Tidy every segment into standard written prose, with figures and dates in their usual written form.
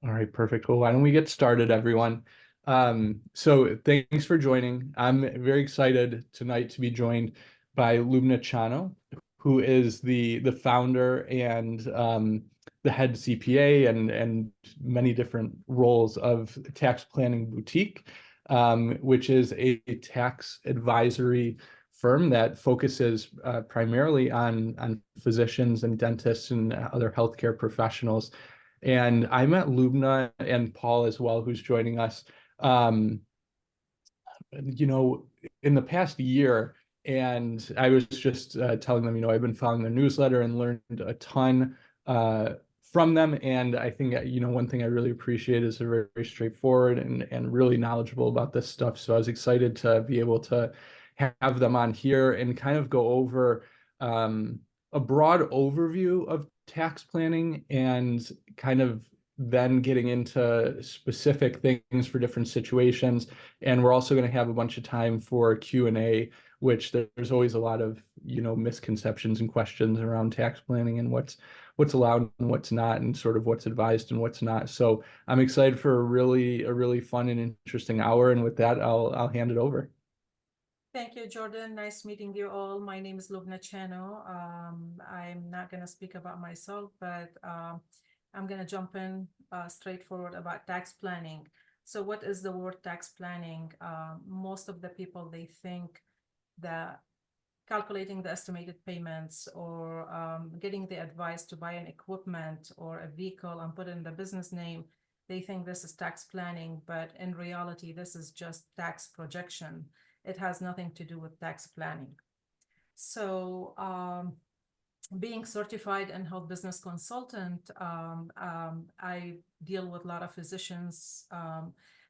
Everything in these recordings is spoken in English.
All right, perfect. Well, why don't we get started, everyone? So thanks for joining. I'm very excited tonight to be joined by Lubna Channo, who is the founder and the head CPA and many different roles of Tax Planning Boutique, which is a tax advisory firm that focuses primarily on physicians and dentists and other healthcare professionals. And I met Lubna and Paul as well, who's joining us, um, you know, in the past year. And I was just telling them, I've been following their newsletter and learned a ton from them. And I think, one thing I really appreciate is they're very, very straightforward and really knowledgeable about this stuff. So I was excited to be able to have them on here and kind of go over a broad overview of tax planning and kind of then getting into specific things for different situations. And we're also going to have a bunch of time for Q&A, which there's always a lot of, misconceptions and questions around tax planning and what's allowed and what's not, and sort of what's advised and what's not. So I'm excited for a really fun and interesting hour. And with that, I'll hand it over. Thank you, Jordan. Nice meeting you all. My name is Lubna Channo. I'm not going to speak about myself, but I'm going to jump in straightforward about tax planning. So what is the word tax planning? Most of the people, they think that calculating the estimated payments or getting the advice to buy an equipment or a vehicle and put in the business name, they think this is tax planning, but in reality, this is just tax projection. It has nothing to do with tax planning. So being certified and health business consultant, I deal with a lot of physicians,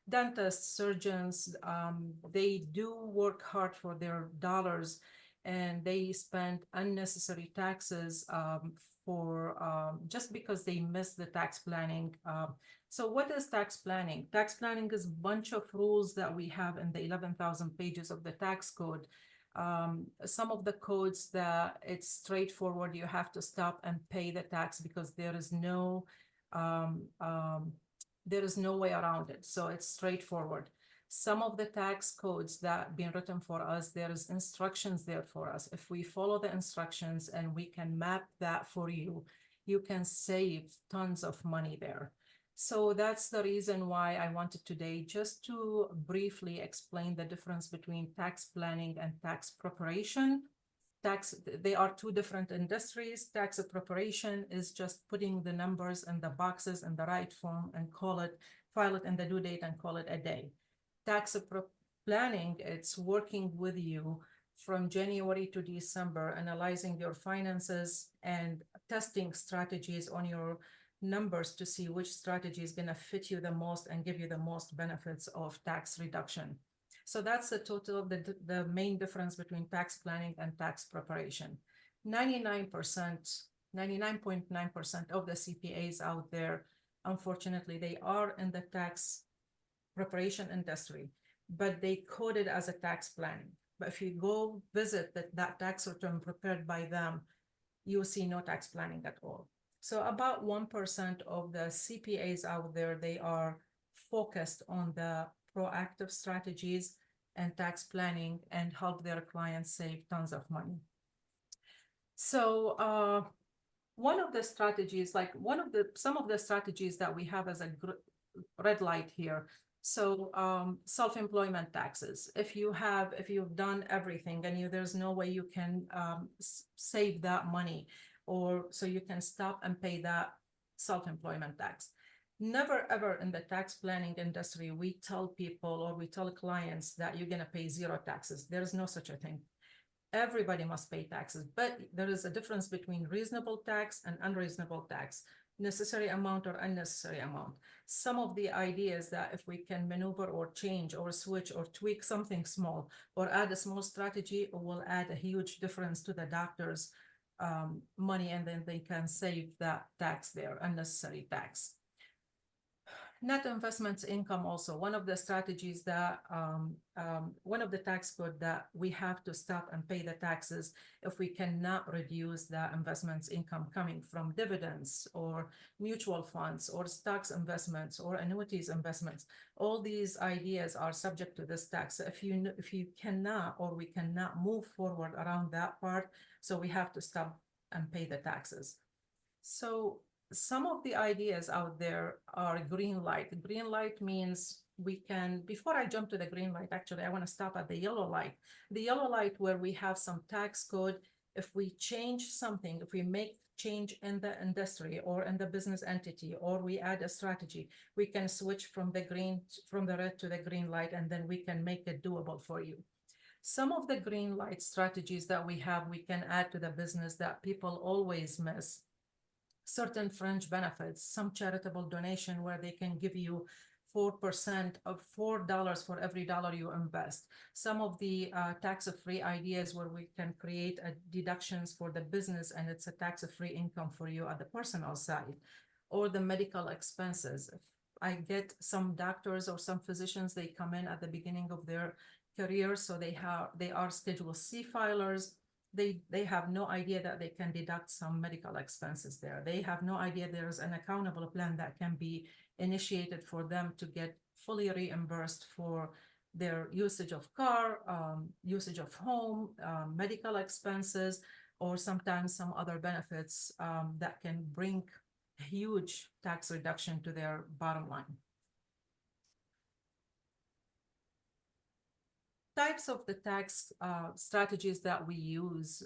dentists, surgeons. They do work hard for their dollars and they spend unnecessary taxes for just because they miss the tax planning. So what is tax planning? Tax planning is a bunch of rules that we have in the 11,000 pages of the tax code. Some of the codes that it's straightforward, you have to stop and pay the tax because there is no way around it. So it's straightforward. Some of the tax codes that been written for us, there is instructions there for us. If we follow the instructions and we can map that for you, you can save tons of money there. So that's the reason why I wanted today just to briefly explain the difference between tax planning and tax preparation. They are two different industries. Tax preparation is just putting the numbers in the boxes in the right form and file it in the due date and call it a day. Tax planning, it's working with you from January to December, analyzing your finances and testing strategies on your numbers to see which strategy is going to fit you the most and give you the most benefits of tax reduction. So that's the total, the main difference between tax planning and tax preparation. 99.9% of the CPAs out there, unfortunately, they are in the tax preparation industry, but they code it as a tax planning. But if you go visit that tax return prepared by them, you'll see no tax planning at all. So about 1% of the CPAs out there, they are focused on the proactive strategies and tax planning and help their clients save tons of money. So one of the strategies, some of the strategies that we have as a red light here. So self-employment taxes. If you've done everything and there's no way you can save that money, or so you can stop and pay that self-employment tax. Never ever in the tax planning industry we tell people or we tell clients that you're going to pay zero taxes. There's no such a thing. Everybody must pay taxes, but there is a difference between reasonable tax and unreasonable tax, necessary amount or unnecessary amount. Some of the ideas that if we can maneuver or change or switch or tweak something small or add a small strategy, will add a huge difference to the doctor's money, and then they can save that tax there, unnecessary tax. Net investment income also, one of the strategies that, one of the tax code that we have to stop and pay the taxes if we cannot reduce the investments income coming from dividends or mutual funds or stocks investments or annuities investments. All these ideas are subject to this tax. So if you cannot, or we cannot move forward around that part, so we have to stop and pay the taxes. So some of the ideas out there are green light. Green light means we can, before I jump to the green light, actually, I want to stop at the yellow light. The yellow light where we have some tax code, if we change something, if we make change in the industry or in the business entity, or we add a strategy, we can switch from the red to the green light, and then we can make it doable for you. Some of the green light strategies that we have, we can add to the business that people always miss. Certain fringe benefits, some charitable donation where they can give you 4% of $4 for every dollar you invest. Some of the tax-free ideas where we can create deductions for the business and it's a tax-free income for you at the personal side, or the medical expenses. If I get some doctors or some physicians, they come in at the beginning of their career, so they are Schedule C filers. They have no idea that they can deduct some medical expenses there. They have no idea there's an accountable plan that can be initiated for them to get fully reimbursed for their usage of car, usage of home, medical expenses, or sometimes some other benefits that can bring huge tax reduction to their bottom line. Types of the tax strategies that we use,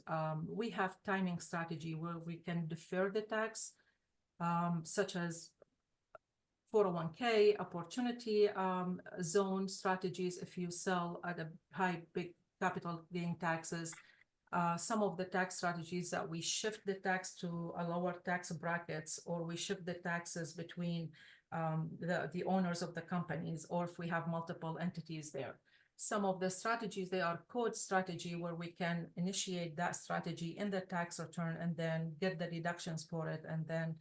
we have timing strategy where we can defer the tax, such as 401k, opportunity zone strategies if you sell at a high big capital gain taxes. Some of the tax strategies that we shift the tax to a lower tax brackets, or we shift the taxes between the owners of the companies, or if we have multiple entities there. Some of the strategies, they are code strategy where we can initiate that strategy in the tax return and then get the deductions for it, and then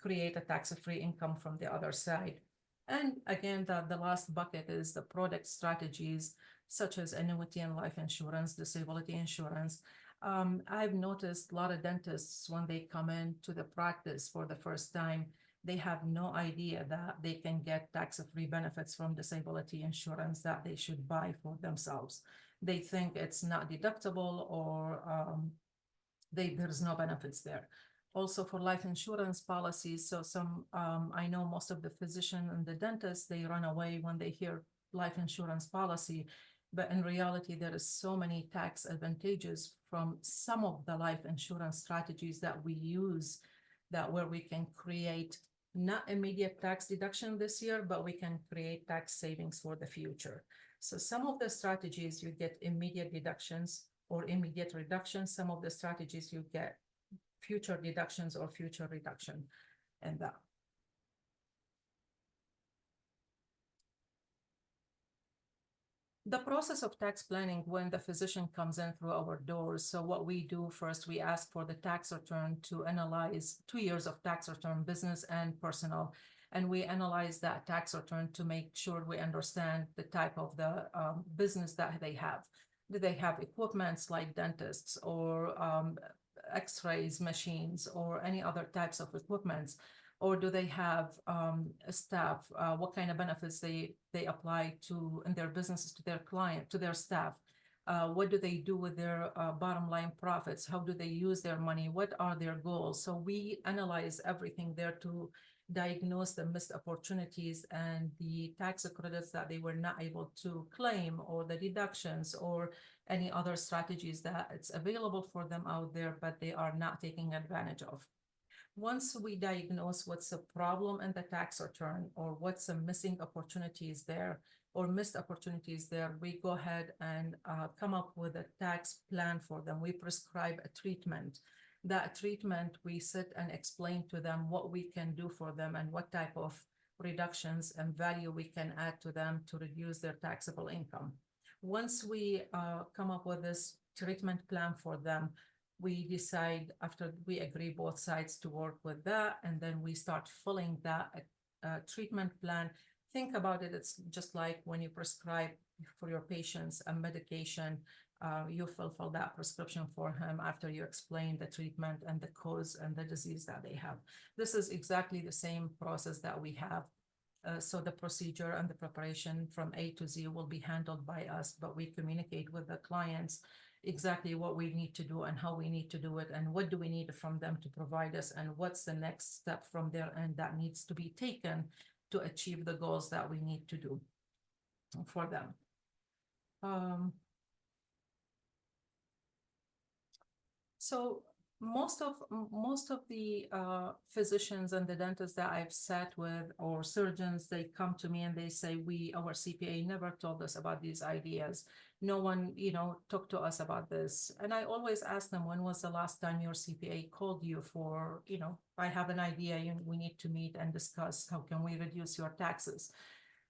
create a tax-free income from the other side. And again, the last bucket is the product strategies, such as annuity and life insurance, disability insurance. I've noticed a lot of dentists, when they come into the practice for the first time, they have no idea that they can get tax-free benefits from disability insurance that they should buy for themselves. They think it's not deductible, or there's no benefits there. Also for life insurance policies, so I know most of the physician and the dentist, they run away when they hear life insurance policy, but in reality, there is so many tax advantages from some of the life insurance strategies that we use, that where we can create not immediate tax deduction this year, but we can create tax savings for the future. So some of the strategies you get immediate deductions or immediate reductions. Some of the strategies you get future deductions or future reduction, and that. The process of tax planning when the physician comes in through our doors. So what we do first, we ask for the tax return to analyze 2 years of tax return, business and personal. And we analyze that tax return to make sure we understand the type of the business that they have. Do they have equipments like dentists, or x-rays machines, or any other types of equipments? Or do they have staff? What kind of benefits they apply to in their businesses to their client, to their staff? What do they do with their bottom line profits? How do they use their money? What are their goals? So we analyze everything there to diagnose the missed opportunities and the tax credits that they were not able to claim, or the deductions, or any other strategies that it's available for them out there, but they are not taking advantage of. Once we diagnose what's the problem in the tax return, or what's the missing opportunities there, or missed opportunities there, we go ahead and come up with a tax plan for them. We prescribe a treatment. That treatment, we sit and explain to them what we can do for them and what type of reductions and value we can add to them to reduce their taxable income. Once we come up with this treatment plan for them, we decide, after we agree both sides to work with that, and then we start filling that treatment plan, think about it. It's just like when you prescribe for your patients a medication, you fulfill that prescription for him after you explain the treatment and the cause and the disease that they have. This is exactly the same process that we have. So the procedure and the preparation from A to Z will be handled by us, but we communicate with the clients exactly what we need to do and how we need to do it and what do we need from them to provide us and what's the next step from there and that needs to be taken to achieve the goals that we need to do for them. So most of the physicians and the dentists that I've sat with or surgeons, they come to me and they say, our CPA never told us about these ideas. No one, talked to us about this. And I always ask them, when was the last time your CPA called you for, I have an idea, we need to meet and discuss how can we reduce your taxes.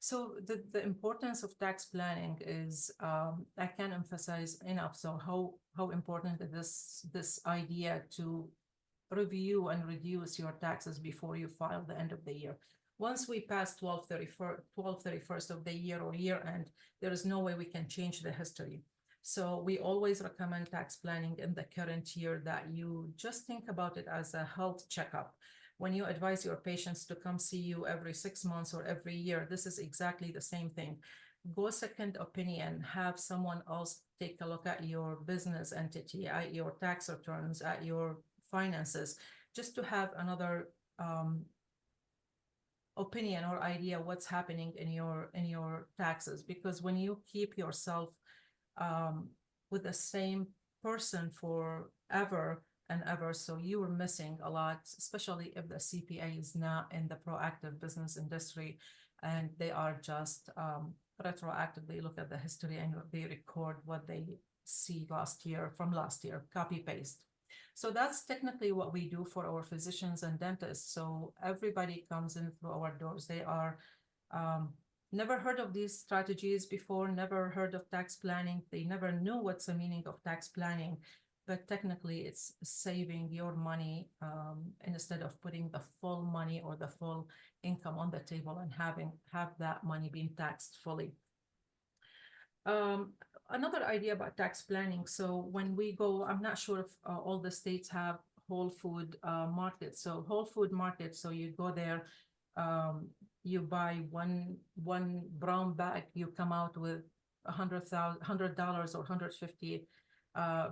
So the importance of tax planning is, I can't emphasize enough. So how important is this idea to review and reduce your taxes before you file the end of the year. Once we pass 12/31st of the year or year end, there is no way we can change the history. So we always recommend tax planning in the current year, that you just think about it as a health checkup. When you advise your patients to come see you every 6 months or every year, this is exactly the same thing. Go second opinion, have someone else take a look at your business entity, at your tax returns, at your finances, just to have another opinion or idea what's happening in your taxes. Because when you keep yourself with the same person forever and ever, so you are missing a lot, especially if the CPA is not in the proactive business industry and they are just retroactively look at the history and they record what they see from last year, copy paste. So that's technically what we do for our physicians and dentists. So everybody comes in through our doors. They are never heard of these strategies before, never heard of tax planning. They never knew what's the meaning of tax planning, but technically it's saving your money instead of putting the full money or the full income on the table and have that money being taxed fully. Another idea about tax planning. So when we go, I'm not sure if all the states have whole food markets. So whole food market, so you go there, you buy one brown bag, you come out with $100 or 150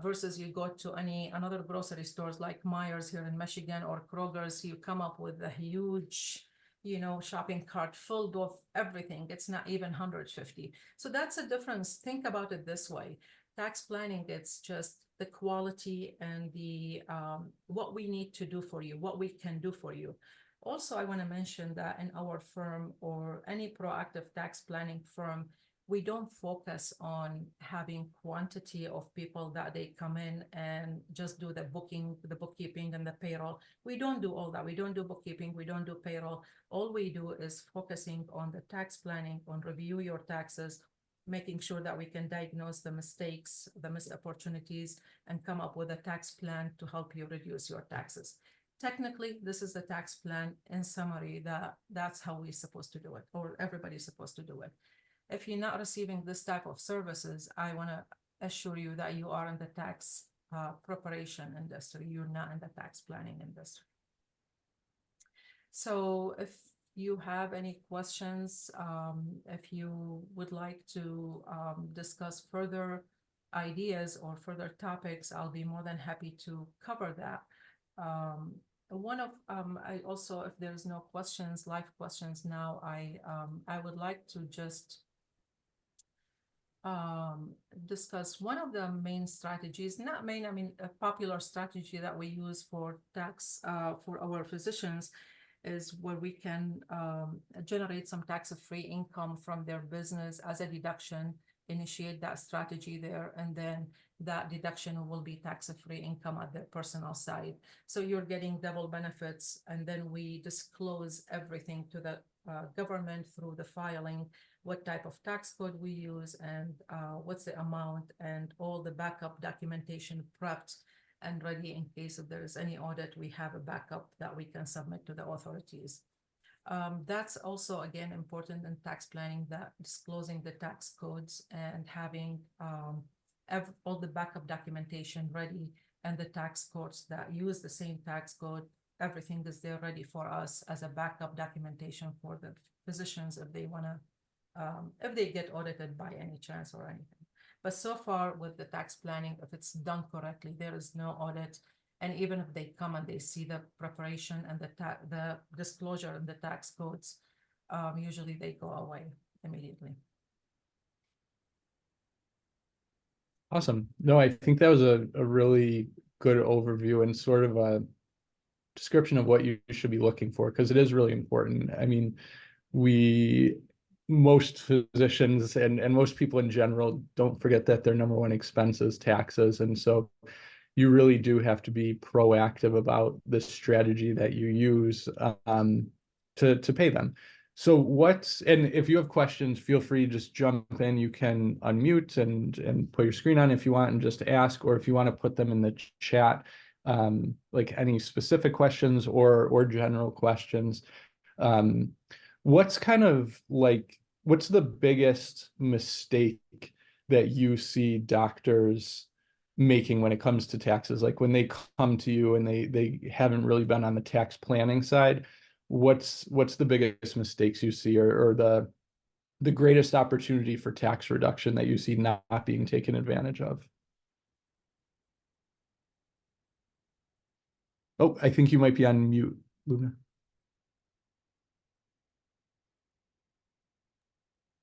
versus you go to another grocery stores like Myers here in Michigan or Kroger's, you come up with a huge shopping cart filled with everything. It's not even 150. So that's a difference. Think about it this way. Tax planning, it's just the quality and the what we need to do for you, what we can do for you. Also, I want to mention that in our firm or any proactive tax planning firm, we don't focus on having quantity of people that they come in and just do the bookkeeping and the payroll. We don't do all that. We don't do bookkeeping. We don't do payroll. All we do is focusing on the tax planning, on review your taxes, making sure that we can diagnose the mistakes, the missed opportunities, and come up with a tax plan to help you reduce your taxes. Technically, this is the tax plan. In summary, that's how we're supposed to do it, or everybody's supposed to do it. If you're not receiving this type of services, I want to assure you that you are in the tax preparation industry. You're not in the tax planning industry. So if you have any questions, if you would like to discuss further ideas or further topics, I'll be more than happy to cover that. I also, if there's no questions, live questions now, I would like to just discuss one of the main strategies, not main, I mean, a popular strategy that we use for tax for our physicians is where we can generate some tax-free income from their business as a deduction, initiate that strategy there, and then that deduction will be tax-free income at their personal side. So you're getting double benefits, and then we disclose everything to the government through the filing, what type of tax code we use, and what's the amount, and all the backup documentation prepped and ready in case if there is any audit, we have a backup that we can submit to the authorities. That's also, again, important in tax planning, that disclosing the tax codes and having all the backup documentation ready, and the tax codes that use the same tax code, everything is there ready for us as a backup documentation for the physicians if they want to, if they get audited by any chance or anything. But so far with the tax planning, if it's done correctly, there is no audit. And even if they come and they see the preparation and the disclosure and the tax codes, usually they go away immediately. Awesome. No, I think that was a really good overview and sort of a description of what you should be looking for, because it is really important. I mean, most physicians and most people in general don't forget that their number one expense is taxes. And so you really do have to be proactive about the strategy that you use to pay them. So and if you have questions, feel free to just jump in. You can unmute and put your screen on if you want and just ask, or if you want to put them in the chat, like any specific questions or general questions. What's the biggest mistake that you see doctors making when it comes to taxes? Like when they come to you and they haven't really been on the tax planning side, what's the biggest mistakes you see, or the greatest opportunity for tax reduction that you see not being taken advantage of? Oh, I think you might be on mute, Lubna.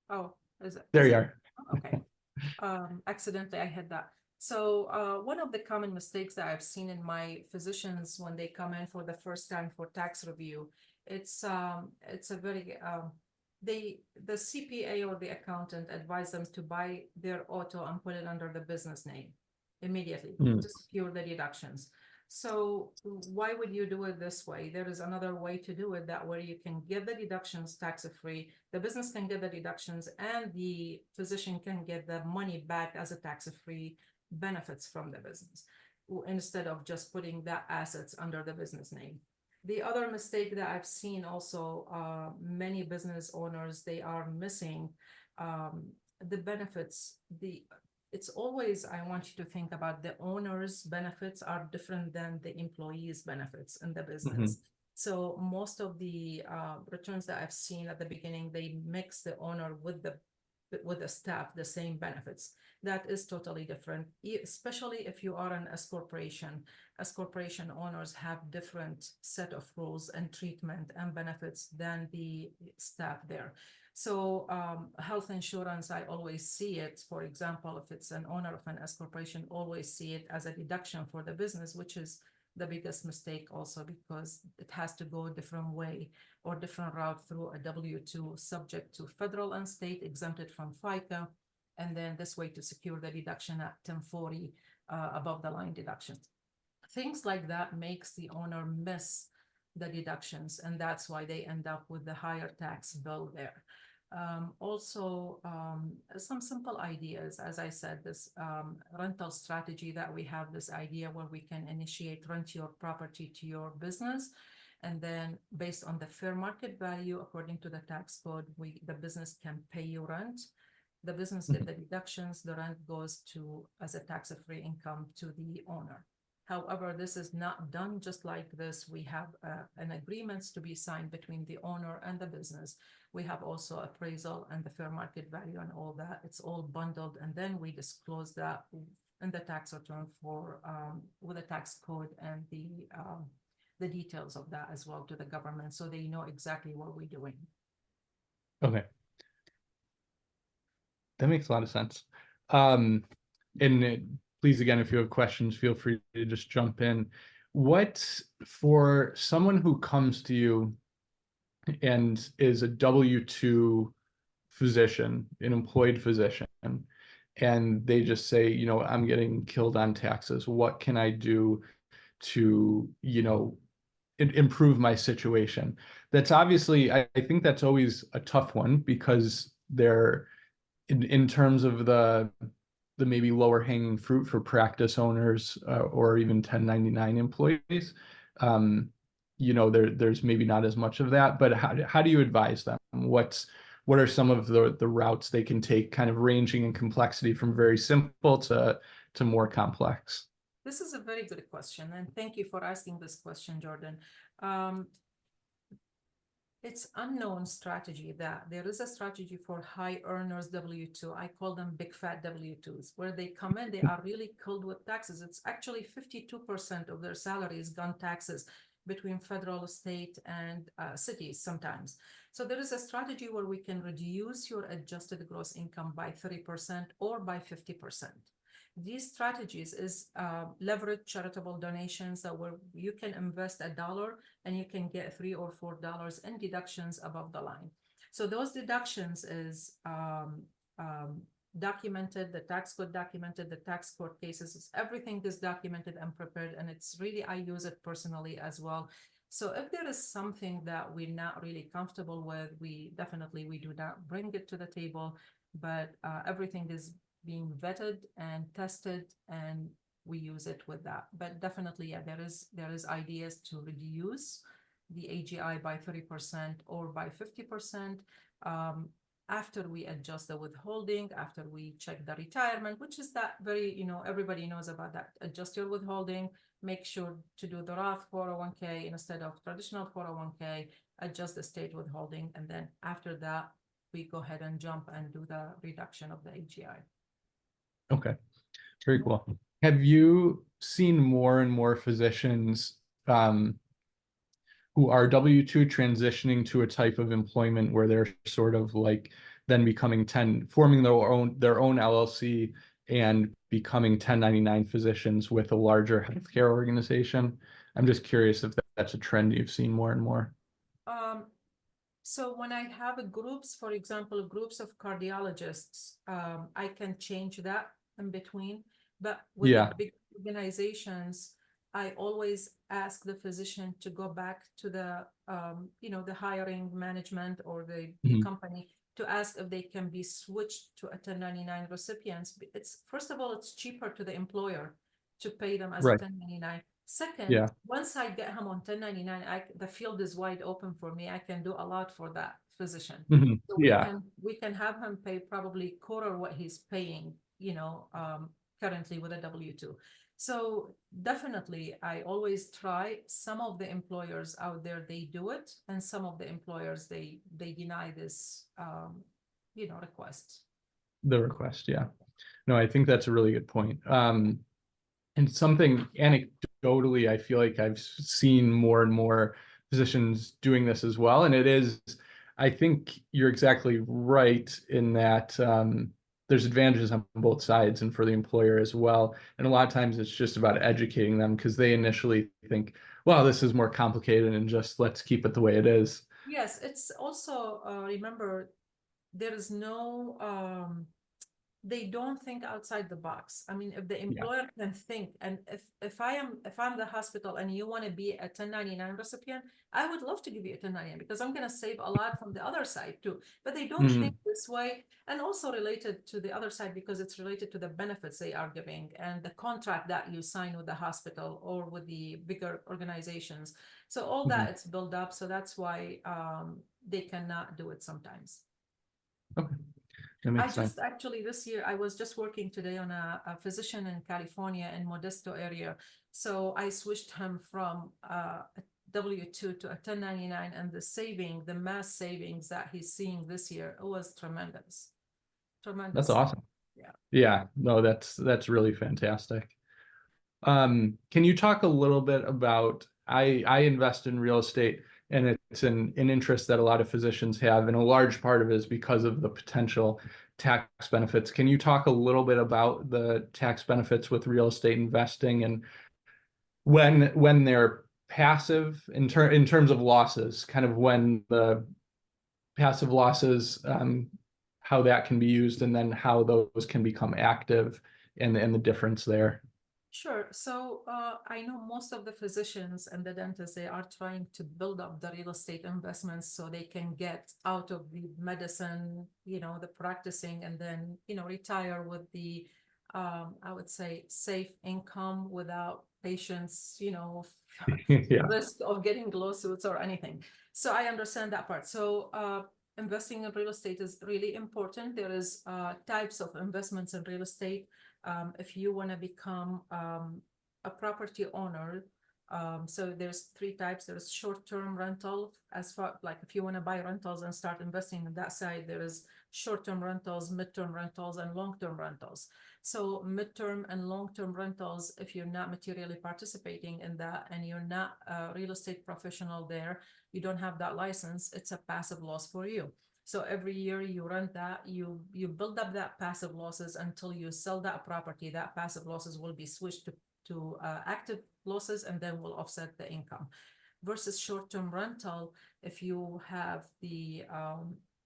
Oh, is it? There you are. Okay. Accidentally I hit that. So one of the common mistakes that I've seen in my physicians when they come in for the first time for tax review, it's a very the CPA or the accountant advise them to buy their auto and put it under the business name immediately to secure the deductions. So why would you do it this way? There is another way to do it, that where you can get the deductions tax-free, the business can get the deductions, and the physician can get the money back as a tax-free benefits from the business, instead of just putting that assets under the business name. The other mistake that I've seen also, many business owners, they are missing the benefits. It's always, I want you to think about the owner's benefits are different than the employee's benefits in the business. So most of the returns that I've seen at the beginning, they mix the owner with the staff, the same benefits. That is totally different, especially if you are an S corporation. S corporation owners have different set of rules and treatment and benefits than the staff there. So health insurance, I always see it, for example, if it's an owner of an S corporation, always see it as a deduction for the business, which is the biggest mistake also, because it has to go a different way or different route through a W-2, subject to federal and state, exempted from FICA, and then this way to secure the deduction at 1040 above the line deductions. Things like that makes the owner miss the deductions, and that's why they end up with the higher tax bill there. Also, some simple ideas, as I said, this rental strategy that we have, this idea where we can initiate rent your property to your business, and then based on the fair market value, according to the tax code, the business can pay you rent. The business get the deductions, the rent goes to as a tax-free income to the owner. However, this is not done just like this. We have an agreements to be signed between the owner and the business. We have also appraisal and the fair market value and all that. It's all bundled, and then we disclose that in the tax return for with the tax code and the details of that as well to the government, so they know exactly what we're doing. Okay. That makes a lot of sense. Please, again, if you have questions, feel free to just jump in. For someone who comes to you and is a W-2 physician, an employed physician, and they just say, I'm getting killed on taxes, what can I do to, improve my situation? That's obviously, I think that's always a tough one, because they're in terms of the maybe lower hanging fruit for practice owners or even 1099 employees. there's maybe not as much of that, but how do you advise them? What are some of the routes they can take, kind of ranging in complexity from very simple to more complex? This is a very good question, and thank you for asking this question, Jordan. Um, it's unknown strategy that there is a strategy for high earners W-2. I call them big fat W-2s, where they come in, they are really killed with taxes. It's actually 52% of their salary is gun taxes between federal, state, and cities sometimes. So there is a strategy where we can reduce your adjusted gross income by 30% or by 50%. These strategies is leverage charitable donations that where you can invest $1 and you can get $3 or $4 in deductions above the line. So those deductions is documented, the tax code documented, the tax court cases, everything is documented and prepared, and it's really, I use it personally as well. So if there is something that we're not really comfortable with, we do not bring it to the table, but everything is being vetted and tested, and we use it with that. But definitely, yeah, there is ideas to reduce the AGI by 30% or by 50%. After we adjust the withholding, after we check the retirement, which is that very, everybody knows about that. Adjust your withholding, make sure to do the Roth 401k instead of traditional 401k, adjust the state withholding, and then after that, we go ahead and jump and do the reduction of the AGI. Okay, very cool. Have you seen more and more physicians who are W-2 transitioning to a type of employment where they're sort of like then becoming forming their own LLC and becoming 1099 physicians with a larger healthcare organization? I'm just curious if that's a trend you've seen more and more. So when I have groups, for example, groups of cardiologists, I can change that in between. But with the big organizations, I always ask the physician to go back to the, the hiring management or the company to ask if they can be switched to a 1099 recipients. First of all, it's cheaper to the employer to pay them as a 1099. Second, once I get him on 1099, the field is wide open for me. I can do a lot for that physician. So we can have him pay probably quarter what he's paying, currently with a W-2. So definitely, I always try. Some of the employers out there, they do it, and some of the employers, they deny this, request. The request, yeah. No, I think that's a really good point. And something anecdotally, I feel like I've seen more and more physicians doing this as well. And I think you're exactly right in that there's advantages on both sides and for the employer as well. And a lot of times it's just about educating them because they initially think, well, this is more complicated and just let's keep it the way it is. Yes, it's also, remember, there is no, they don't think outside the box. I mean, if the employer can think, and if I'm the hospital and you want to be a 1099 recipient, I would love to give you a 1099 because I'm going to save a lot from the other side too. But they don't think this way, and also related to the other side because it's related to the benefits they are giving and the contract that you sign with the hospital or with the bigger organizations. So all that it's built up. So that's why they cannot do it sometimes. Okay. Actually this year, I was just working today on a physician in California in Modesto area. So I switched him from a W-2 to a 1099, and the mass savings that he's seeing this year, it was tremendous. That's awesome. Yeah, no, that's really fantastic. Can you talk a little bit about, I invest in real estate, and it's an interest that a lot of physicians have, and a large part of it is because of the potential tax benefits. Can you talk a little bit about the tax benefits with real estate investing and when they're passive in terms of losses, kind of when the passive losses, how that can be used, and then how those can become active and the difference there? Sure. So I know most of the physicians and the dentists, they are trying to build up the real estate investments so they can get out of the medicine, the practicing, and then, retire with the I would say, safe income without patients, Yeah. risk of getting lawsuits or anything. So I understand that part. So investing in real estate is really important. There is types of investments in real estate. If you want to become a property owner, so there's three types. There's short-term rental, as far like if you want to buy rentals and start investing in that side, there is short-term rentals, mid-term rentals, and long-term rentals. So midterm and long-term rentals, if you're not materially participating in that and you're not a real estate professional there, you don't have that license, it's a passive loss for you. So every year you rent that, you build up that passive losses until you sell that property. That passive losses will be switched to active losses, and then will offset the income. Versus short-term rental, if you have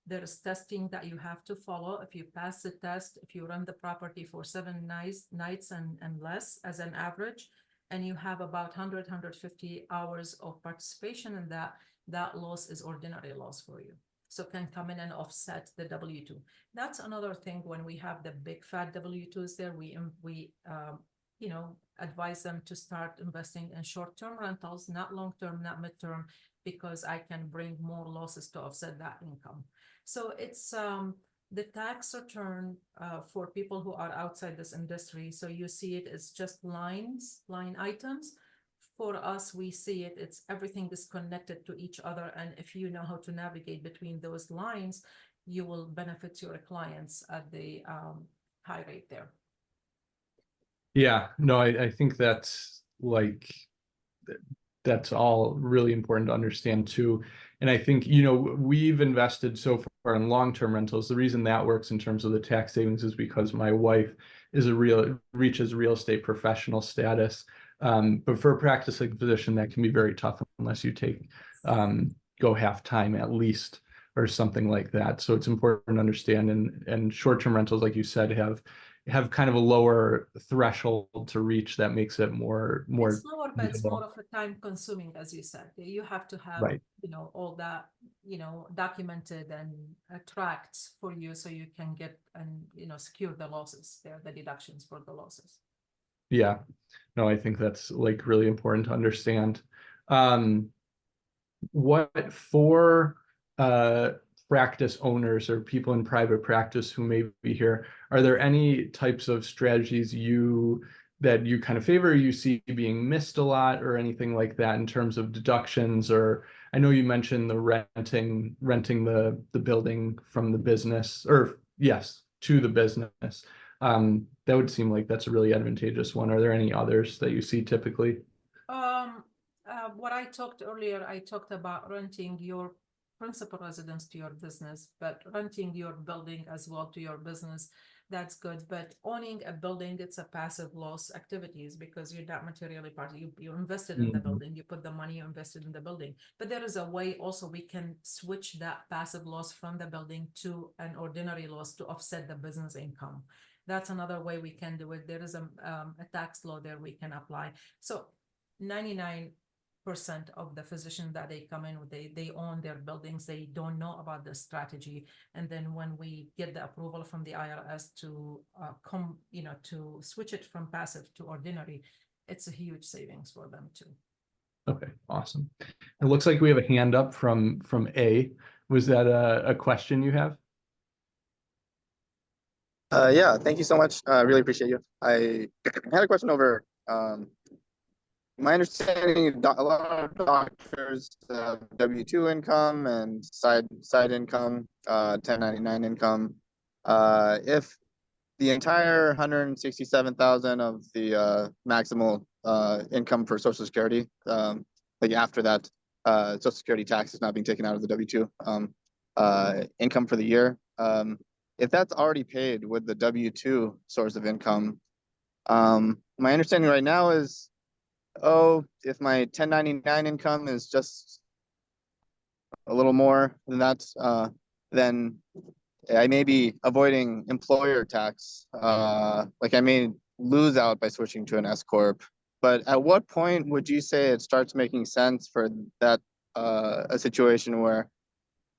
there is testing that you have to follow. If you pass the test, if you run the property for 7 nights and less as an average, and you have about 150 hours of participation in that, that loss is ordinary loss for you. So can come in and offset the W-2. That's another thing. When we have the big fat W-2s there, we advise them to start investing in short-term rentals, not long-term, not mid-term, because I can bring more losses to offset that income. So it's the tax return for people who are outside this industry. So you see it as just line items. For us, we see it, it's everything is connected to each other. And if you know how to navigate between those lines, you will benefit your clients at the high rate there. Yeah, no, I think that's that's all really important to understand too. And I think, we've invested so far in long-term rentals. The reason that works in terms of the tax savings is because my wife reaches real estate professional status. But for a practicing physician, that can be very tough unless you go half time at least or something like that. So it's important to understand. And short-term rentals, like you said, have kind of a lower threshold to reach that makes it more It's lower, but it's more usable. of a time consuming, as you said. You have to have, Right. all that, documented and tracked for you so you can get and, secure the losses there, the deductions for the losses. Yeah. No, I think that's really important to understand. What for practice owners or people in private practice who may be here, are there any types of strategies that you kind of favor, you see being missed a lot, or anything like that in terms of deductions? Or I know you mentioned the renting the building from the business, or yes, to the business. That would seem like that's a really advantageous one. Are there any others that you see typically? What I talked earlier, I talked about renting your principal residence to your business, but renting your building as well to your business, that's good. But owning a building, it's a passive loss activities because you're not materially part. You invested in the building, you put the money you invested in the building. But there is a way also we can switch that passive loss from the building to an ordinary loss to offset the business income. That's another way we can do it. There is a tax law there we can apply. So 99% of the physicians that they come in with, they own their buildings, they don't know about the strategy. And then when we get the approval from the IRS to to switch it from passive to ordinary, it's a huge savings for them too. Okay, awesome. It looks like we have a hand up from A. Was that a question you have? Yeah, thank you so much. I really appreciate you. I had a question over my understanding. A lot of doctors have W-2 income and side income, 1099 income. If the entire 167,000 of the maximal income for Social Security, like after that, Social Security tax is not being taken out of the W-2 income for the year. If that's already paid with the W-2 source of income, my understanding right now is, if my 1099 income is just a little more than that, then I may be avoiding employer tax. Like I may lose out by switching to an S corp. But at what point would you say it starts making sense for that a situation where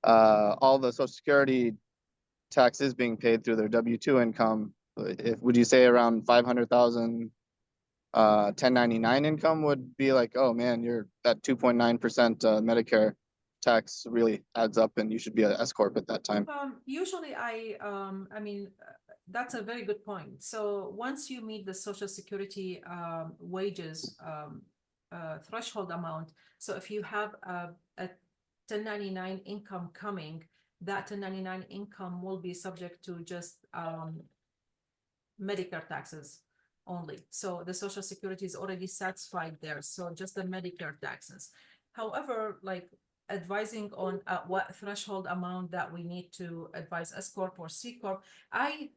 all the Social Security tax is being paid through their W-2 income, if would you say around 500,000 1099 income would be like, oh man, you're that 2.9% Medicare tax really adds up and you should be an S corp at that time? Usually I mean, that's a very good point. So once you meet the Social Security wages threshold amount, so if you have a 1099 income coming, that 1099 income will be subject to just Medicare taxes only. So the Social Security is already satisfied there. So just the Medicare taxes. However, like advising on what threshold amount that we need to advise S corp or C corp, I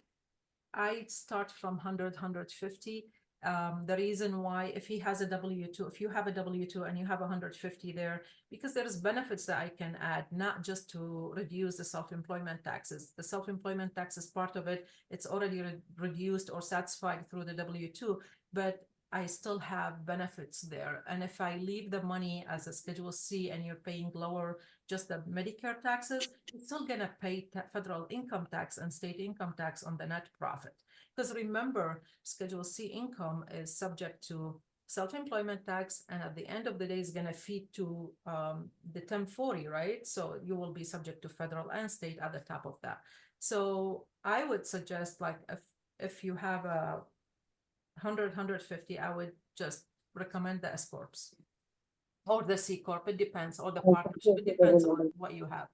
start from 100, 150. The reason why, if he has a W-2, if you have a W-2 and you have 150 there, because there's benefits that I can add, not just to reduce the self-employment taxes. The self-employment tax is part of it. It's already reduced or satisfied through the W-2, but I still have benefits there. And if I leave the money as a Schedule C and you're paying lower, just the Medicare taxes, you're still gonna pay federal income tax and state income tax on the net profit. Because remember, Schedule C income is subject to self-employment tax, and at the end of the day is gonna feed to the 1040, right? So you will be subject to federal and state at the top of that. So I would suggest, like, if you have a 100, 150, I would just recommend the S corps or the C corp. It depends, or the partnership. It depends on what you have.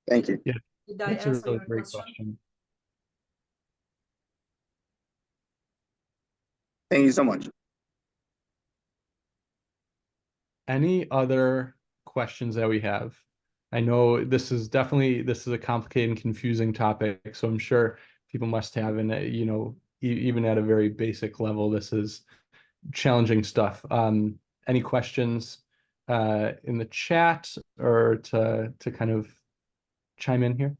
Thank you. Yeah, Did I that's a answer really your great question? question. Thank you so much. Any other questions that we have? I know this is a complicated and confusing topic, so I'm sure people must have, and you know, even at a very basic level, this is challenging stuff. Any questions in the chat or to kind of chime in here?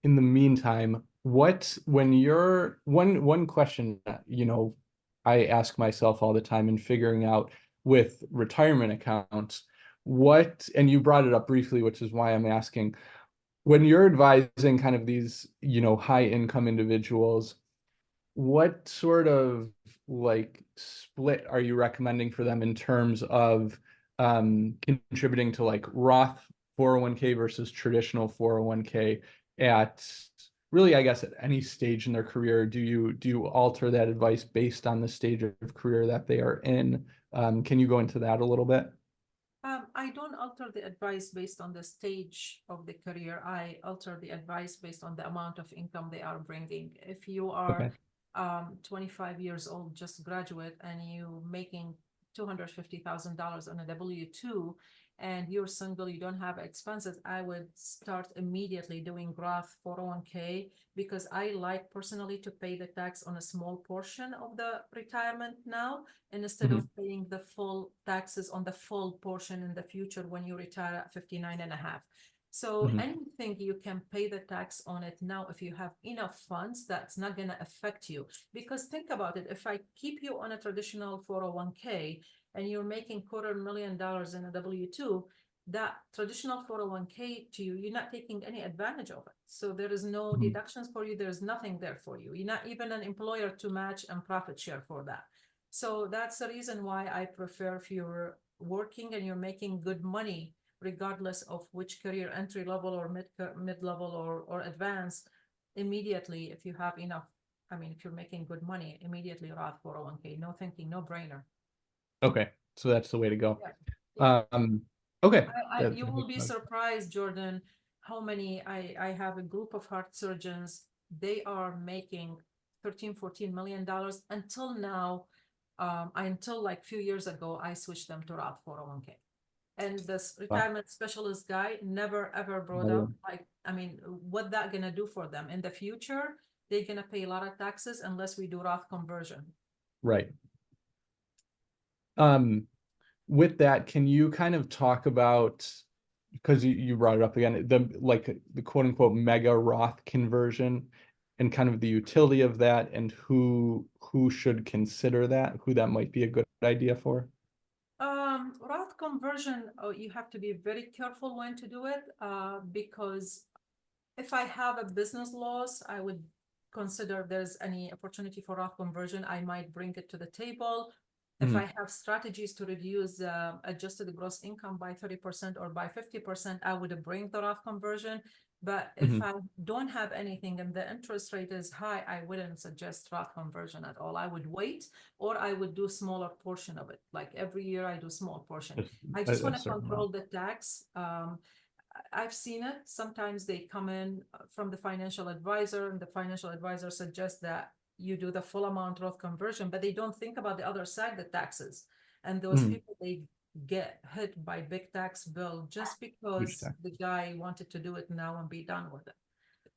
In the meantime, when you're one question that, you know, I ask myself all the time in figuring out with retirement accounts, and you brought it up briefly, which is why I'm asking, when you're advising kind of these, you know, high income individuals, what sort of like split are you recommending for them in terms of contributing to like Roth 401k versus traditional 401k at really, I guess, at any stage in their career? Do you alter that advice based on the stage of career that they are in? Can you go into that a little bit? I don't alter the advice based on the stage of the career. I alter the advice based on the amount of income they are bringing. If you are 25 years old, just graduate, and you making $250,000 on a W-2, and you're single, you don't have expenses, I would start immediately doing Roth 401k, because I like personally to pay the tax on a small portion of the retirement now, instead of paying the full taxes on the full portion in the future when you retire at 59 and a half. So anything you can pay the tax on it now, if you have enough funds, that's not going to affect you. Because think about it, if I keep you on a traditional 401k and you're making $250,000 in a W-2, that traditional 401k to you, you're not taking any advantage of it. So there is no deductions for you. There's nothing there for you. You're not even an employer to match and profit share for that. So that's the reason why I prefer, if you're working and you're making good money, regardless of which career, entry level or mid level or advanced, immediately, if you have enough, I mean, if you're making good money, immediately Roth 401k, no thinking, no brainer. Okay, so that's the way to go. Yeah. Okay. You will be surprised, Jordan, how many, I have a group of heart surgeons, they are making 13, $14 million until now. Until like few years ago, I switched them to Roth 401k. And this retirement specialist guy never ever brought up, like, I mean, what that gonna do for them in the future? They're gonna pay a lot of taxes unless we do Roth conversion. Right. With that, can you kind of talk about, because you brought it up again, the quote unquote mega Roth conversion and kind of the utility of that, and who who should consider that, who that might be a good idea for? Roth conversion, you have to be very careful when to do it, because if I have a business loss, I would consider if there's any opportunity for Roth conversion, I might bring it to the table. If I have strategies to reduce adjusted gross income by 30% or by 50%, I would bring the Roth conversion. But if I don't have anything and the interest rate is high, I wouldn't suggest Roth conversion at all. I would wait, or I would do smaller portion of it. Like every year I do small portion. I just want to control the tax. I've seen it. Sometimes they come in from the financial advisor, and the financial advisor suggests that you do the full amount Roth conversion, but they don't think about the other side, the taxes. And those people, they get hit by big tax bill just because the guy wanted to do it now and be done with it.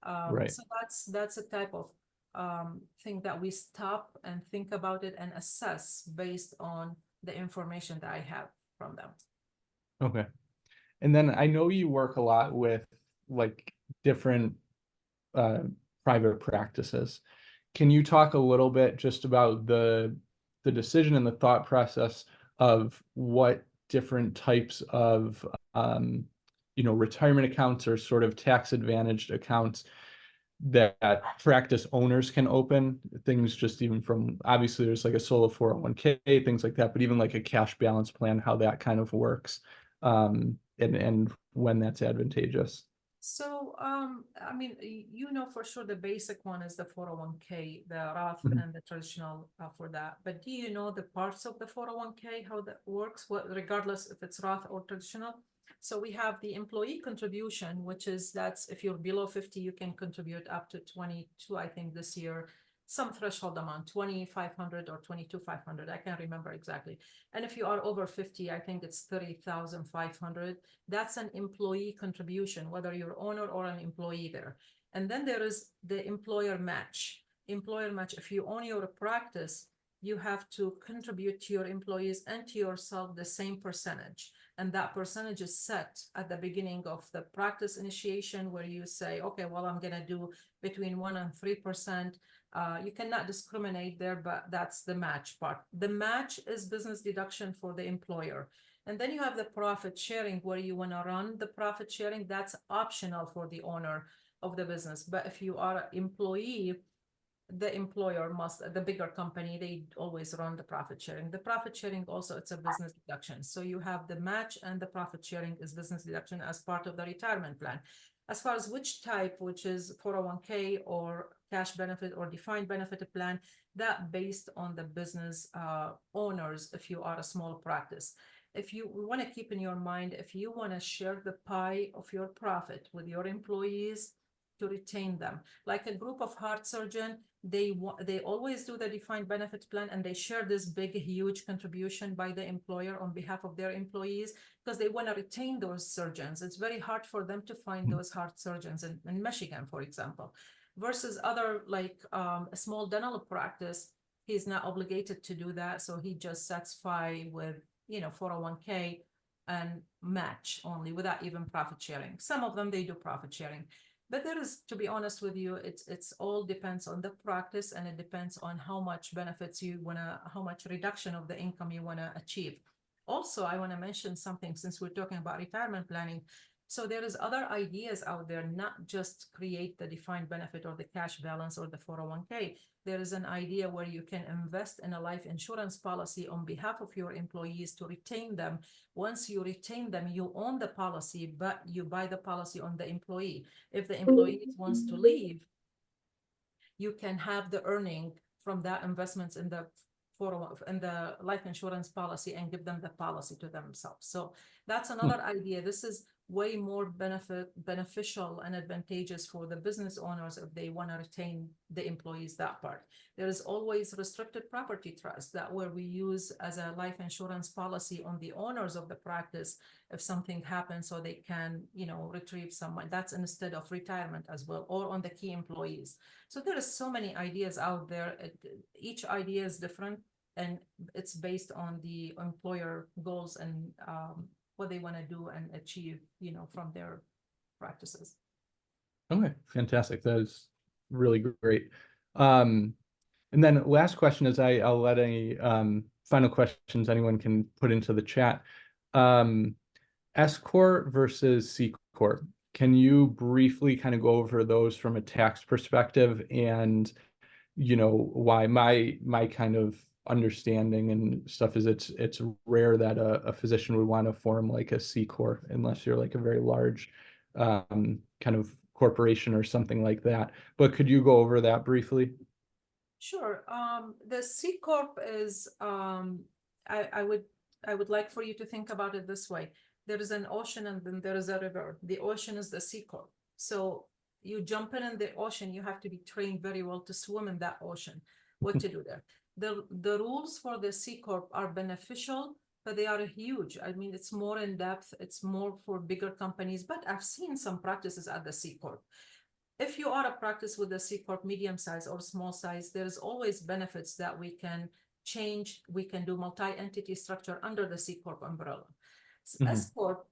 Right. So that's a type of thing that we stop and think about it and assess based on the information that I have from them. Okay. And then I know you work a lot with like different private practices. Can you talk a little bit just about the decision and the thought process of what different types of retirement accounts or sort of tax advantaged accounts that practice owners can open? Things just even from, obviously there's like a solo 401k, things like that, but even like a cash balance plan, how that kind of works, and when that's advantageous. So, I mean, you know, for sure the basic one is the 401k, the Roth and the traditional for that. But do you know the parts of the 401k, how that works, regardless if it's Roth or traditional? So we have the employee contribution, which is that's if you're below 50, you can contribute up to 22, I think this year, some threshold amount, 2,500 or 22,500. I can't remember exactly. And if you are over 50, I think it's 30,500. That's an employee contribution, whether you're owner or an employee there. And then there is the employer match. Employer match, if you own your practice, you have to contribute to your employees and to yourself the same percentage. And that percentage is set at the beginning of the practice initiation, where you say, okay, well, I'm going to do between 1% and 3%. You cannot discriminate there, but that's the match part. The match is business deduction for the employer. And then you have the profit sharing, where you want to run the profit sharing. That's optional for the owner of the business. But if you are an employee, the employer must, the bigger company, they always run the profit sharing. The profit sharing also, it's a business deduction. So you have the match and the profit sharing is business deduction as part of the retirement plan. As far as which type, which is 401k or cash benefit or defined benefit plan, that based on the business owners, if you are a small practice. If you want to keep in your mind, if you want to share the pie of your profit with your employees to retain them, like a group of heart surgeon, they always do the defined benefit plan, and they share this big, huge contribution by the employer on behalf of their employees, because they want to retain those surgeons. It's very hard for them to find those heart surgeons in Michigan, for example, versus other like a small dental practice. He's not obligated to do that, so he just satisfy with 401k and match only without even profit sharing. Some of them they do profit sharing. But there is, to be honest with you, it's all depends on the practice, and it depends on how much benefits you wanna, how much reduction of the income you wanna achieve. Also, I wanna mention something since we're talking about retirement planning. So there is other ideas out there, not just create the defined benefit or the cash balance or the 401k. There is an idea where you can invest in a life insurance policy on behalf of your employees to retain them. Once you retain them, you own the policy, but you buy the policy on the employee. If the employee wants to leave, you can have the earning from that investments in the life insurance policy and give them the policy to themselves. So that's another idea. This is way more beneficial and advantageous for the business owners if they want to retain the employees, that part. There is always restricted property trust that where we use as a life insurance policy on the owners of the practice if something happens, so they can retrieve someone. That's instead of retirement as well, or on the key employees. So there is so many ideas out there. Each idea is different, and it's based on the employer goals and what they want to do and achieve, from their practices. Okay, fantastic. That is really great. And then last question is I'll let any final questions anyone can put into the chat. S Corp versus C Corp. Can you briefly kind of go over those from a tax perspective and, you know, why my kind of understanding and stuff is it's rare that a physician would want to form like a C Corp unless you're like a very large kind of corporation or something like that. But could you go over that briefly? Sure. The C Corp is, I would like for you to think about it this way. There is an ocean and then there is a river. The ocean is the C Corp. So you jump in the ocean, you have to be trained very well to swim in that ocean. What to do there? The rules for the C Corp are beneficial, but they are huge. I mean, it's more in depth. It's more for bigger companies, but I've seen some practices at the C Corp. If you are a practice with a C Corp medium size or small size, there's always benefits that we can change. We can do multi-entity structure under the C Corp umbrella. S Corp,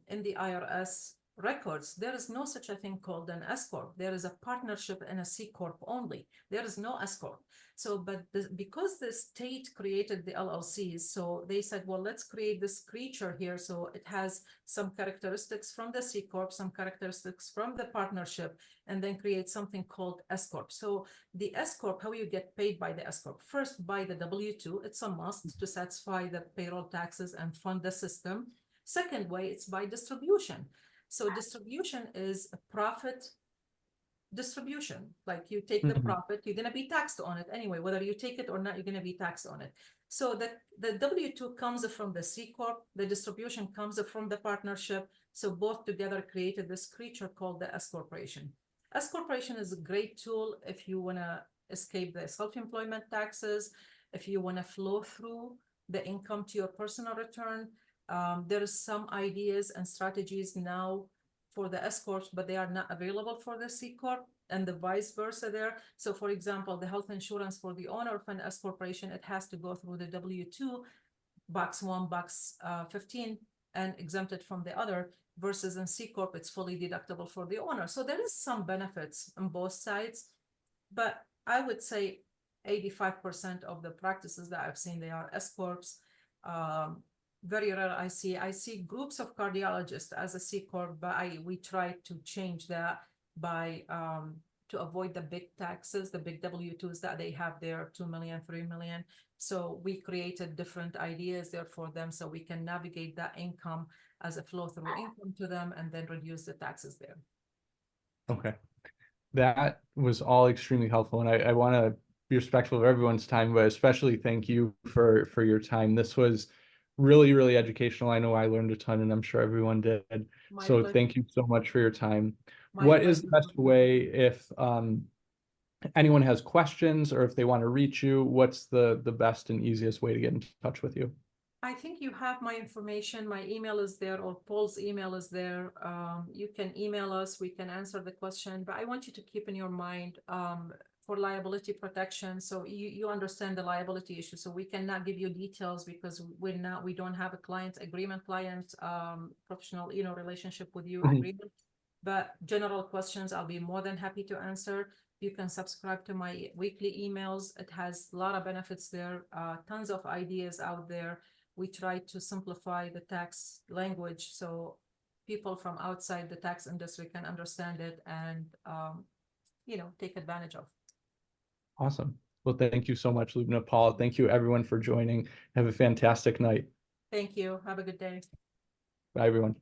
in the IRS records, there is no such a thing called an S Corp. There is a partnership and a C Corp only. There is no S Corp. So, but because the state created the LLCs, so they said, well, let's create this creature here. So it has some characteristics from the C Corp, some characteristics from the partnership, and then create something called S Corp. So the S Corp, how you get paid by the S Corp? First, by the W-2, it's a must to satisfy the payroll taxes and fund the system. Second way, it's by distribution. So distribution is a profit distribution. Like you take the profit, you're going to be taxed on it anyway, whether you take it or not, you're going to be taxed on it. So the W-2 comes from the C Corp, the distribution comes from the partnership. So both together created this creature called the S Corporation. S Corporation is a great tool if you want to escape the self-employment taxes, if you want to flow through the income to your personal return. There is some ideas and strategies now for the S Corps, but they are not available for the C Corp, and the vice versa there. So for example, the health insurance for the owner of an S Corporation, it has to go through the W-2, box 1, box 15, and exempted from the other, versus in C Corp, it's fully deductible for the owner. So there is some benefits on both sides, but I would say 85% of the practices that I've seen, they are S Corps. Very rare I see groups of cardiologists as a C Corp, but we try to change that by to avoid the big taxes, the big W-2s that they have there, 2 million, 3 million. So we created different ideas there for them so we can navigate that income as a flow through income to them and then reduce the taxes there. Okay. That was all extremely helpful. And I want to be respectful of everyone's time, but especially thank you for your time. This was really, really educational. I know I learned a ton and I'm sure everyone did. So thank you so much for your time. What is the best way if anyone has questions or if they want to reach you, what's the best and easiest way to get in touch with you? I think you have my information. My email is there, or Paul's email is there. You can email us. We can answer the question. But I want you to keep in your mind for liability protection. So you understand the liability issue. So we cannot give you details because we don't have a client agreement, professional relationship with you agreement. But general questions, I'll be more than happy to answer. You can subscribe to my weekly emails. It has a lot of benefits there, tons of ideas out there. We try to simplify the tax language so people from outside the tax industry can understand it and, take advantage of. Awesome. Well, thank you so much, Lubna. Paul, thank you everyone for joining. Have a fantastic night. Thank you. Have a good day. Bye, everyone.